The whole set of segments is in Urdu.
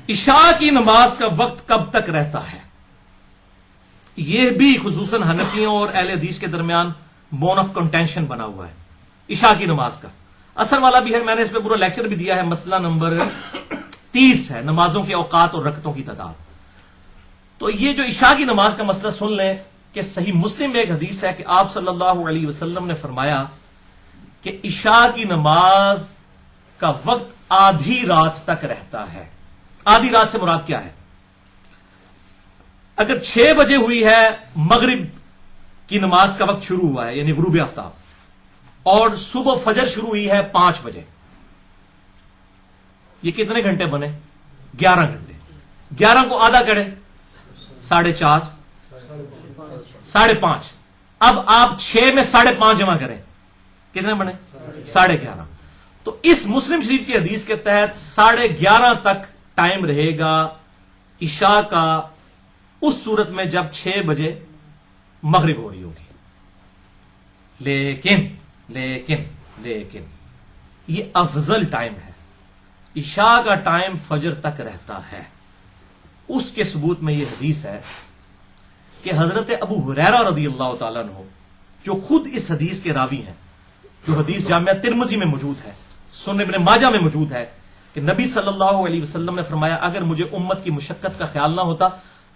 عشاء کی نماز کا وقت کب تک رہتا ہے؟ یہ بھی خصوصاً حنفیوں اور اہل حدیث کے درمیان بون آف کنٹینشن بنا ہوا ہے عشاء کی نماز کا. اثر والا بھی ہے، میں نے اس پہ پورا لیکچر بھی دیا ہے. مسئلہ نمبر 30 ہے، نمازوں کے اوقات اور رکعتوں کی تعداد. تو یہ جو عشاء کی نماز کا مسئلہ سن لیں کہ صحیح مسلم میں ایک حدیث ہے کہ آپ صلی اللہ علیہ وسلم نے فرمایا کہ عشاء کی نماز کا وقت آدھی رات تک رہتا ہے. آدھی رات سے مراد کیا ہے؟ اگر 6 بجے ہوئی ہے مغرب کی نماز کا وقت شروع ہوا ہے، یعنی غروب آفتاب، اور صبح فجر شروع ہوئی ہے 5 بجے، یہ کتنے گھنٹے بنے؟ 11 گھنٹے. 11 کو آدھا کرے 4.5 5.5. اب آپ 6 میں 5.5 جمع کریں، کتنے بنے؟ 11.5. تو اس مسلم شریف کی حدیث کے تحت 11:30 تک ٹائم رہے گا عشاء کا، اس صورت میں جب 6 بجے مغرب ہو رہی ہوگی. لیکن یہ افضل ٹائم ہے. عشاء کا ٹائم فجر تک رہتا ہے. اس کے ثبوت میں یہ حدیث ہے کہ حضرت ابو ہریرہ رضی اللہ تعالیٰ عنہ، جو خود اس حدیث کے راوی ہیں، جو حدیث جامعہ ترمذی میں موجود ہے، سنن ابن ماجہ میں موجود ہے، کہ نبی صلی اللہ علیہ وسلم نے فرمایا اگر مجھے امت کی مشقت کا خیال نہ ہوتا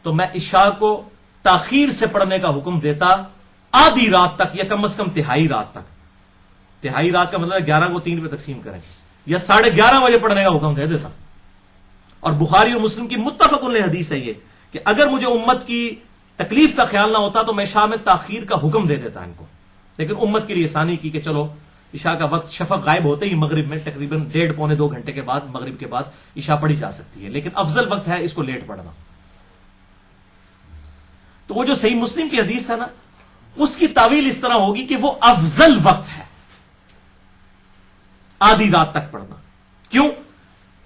تو میں عشاء کو تاخیر سے پڑھنے کا حکم دیتا آدھی رات تک، یا کم از کم تہائی رات تک. تہائی رات کا مطلب 11 کو 3 پہ تقسیم کریں، یا 11:30 بجے پڑھنے کا حکم دے دیتا. اور بخاری اور مسلم کی متفق علیہ حدیث ہے یہ کہ اگر مجھے امت کی تکلیف کا خیال نہ ہوتا تو میں عشاء میں تاخیر کا حکم دے دیتا ان کو. لیکن امت کے لیے آسانی کی کہ چلو عشاء کا وقت شفق غائب ہوتے ہی مغرب میں تقریباً 1.5-2 گھنٹے کے بعد، مغرب کے بعد عشاء پڑھی جا سکتی ہے. لیکن افضل وقت ہے اس کو لیٹ پڑھنا. تو وہ جو صحیح مسلم کی حدیث ہے نا، اس کی تعویل اس طرح ہوگی کہ وہ افضل وقت ہے آدھی رات تک پڑھنا. کیوں؟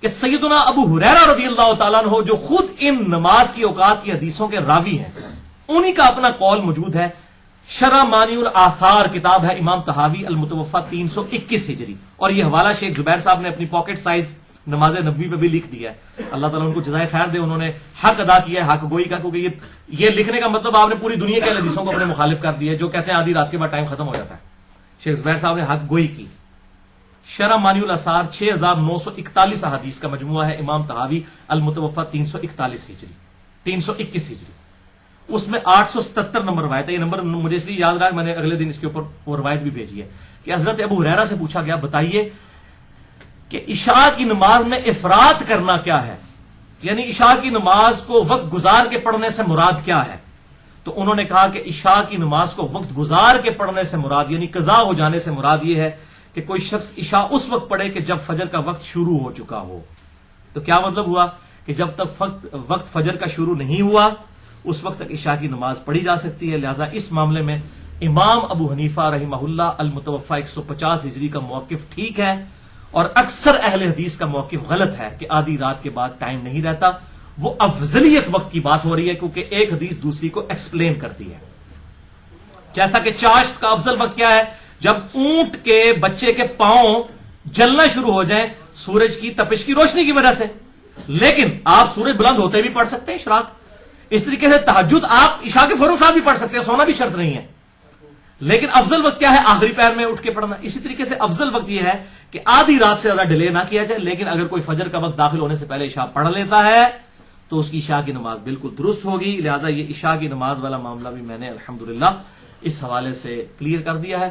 کہ سیدنا ابو ہریرہ رضی اللہ تعالیٰ عنہ، جو خود ان نماز کی اوقات کی حدیثوں کے راوی ہیں، انہی کا اپنا قول موجود ہے. شرح مانی الآثار کتاب ہے امام طحاوی، المتوفی 321 ہجری، اور یہ حوالہ شیخ زبیر صاحب نے اپنی پاکٹ سائز نماز نبوی پہ بھی لکھ دیا ہے. اللہ تعالیٰ ان کو جزائے خیر دے، انہوں نے حق ادا کیا ہے، حق گوئی کا. کیونکہ یہ لکھنے کا مطلب آپ نے پوری دنیا کے حدیثوں کو اپنے مخالف کر دیا ہے جو کہتے ہیں آدھی رات کے بعد ٹائم ختم ہو جاتا ہے. شیخ زبیر صاحب نے حق گوئی کی. شرح مانی الاثار 6941 احادیث کا مجموعہ ہے امام طحاوی، المتوفی 341 ہجری، 321 ہجری. اس میں 877 نمبر روایت ہے. یہ نمبر مجھے اس لیے یاد رہا، میں نے اگلے دن اس کے اوپر وہ روایت بھی بھیجی ہے کہ حضرت ابو ہریرہ سے پوچھا گیا بتائیے کہ عشاء کی نماز میں افراط کرنا کیا ہے، یعنی عشاء کی نماز کو وقت گزار کے پڑھنے سے مراد کیا ہے. تو انہوں نے کہا کہ عشاء کی نماز کو وقت گزار کے پڑھنے سے مراد، یعنی قضا ہو جانے سے مراد یہ ہے کہ کوئی شخص عشاء اس وقت پڑھے کہ جب فجر کا وقت شروع ہو چکا ہو. تو کیا مطلب ہوا کہ جب تک وقت فجر کا شروع نہیں ہوا اس وقت تک عشاء کی نماز پڑھی جا سکتی ہے. لہذا اس معاملے میں امام ابو حنیفہ رحمہ اللہ المتوفی 150 ہجری کا موقف ٹھیک ہے، اور اکثر اہل حدیث کا موقف غلط ہے کہ آدھی رات کے بعد ٹائم نہیں رہتا. وہ افضلیت وقت کی بات ہو رہی ہے کیونکہ ایک حدیث دوسری کو ایکسپلین کرتی ہے. جیسا کہ چاشت کا افضل وقت کیا ہے؟ جب اونٹ کے بچے کے پاؤں جلنا شروع ہو جائیں سورج کی تپش کی روشنی کی وجہ سے. لیکن آپ سورج بلند ہوتے بھی پڑھ سکتے ہیں اشراق. اس طریقے سے تہجد آپ عشاء کے فوراً ساتھ بھی پڑھ سکتے ہیں، سونا بھی شرط نہیں ہے. لیکن افضل وقت کیا ہے؟ آخری پہر میں اٹھ کے پڑھنا. اسی طریقے سے افضل وقت یہ ہے کہ آدھی رات سے زیادہ ڈیلے نہ کیا جائے. لیکن اگر کوئی فجر کا وقت داخل ہونے سے پہلے عشاء پڑھ لیتا ہے تو اس کی عشاء کی نماز بالکل درست ہوگی. لہذا یہ عشاء کی نماز والا معاملہ بھی میں نے الحمدللہ اس حوالے سے کلیئر کر دیا ہے.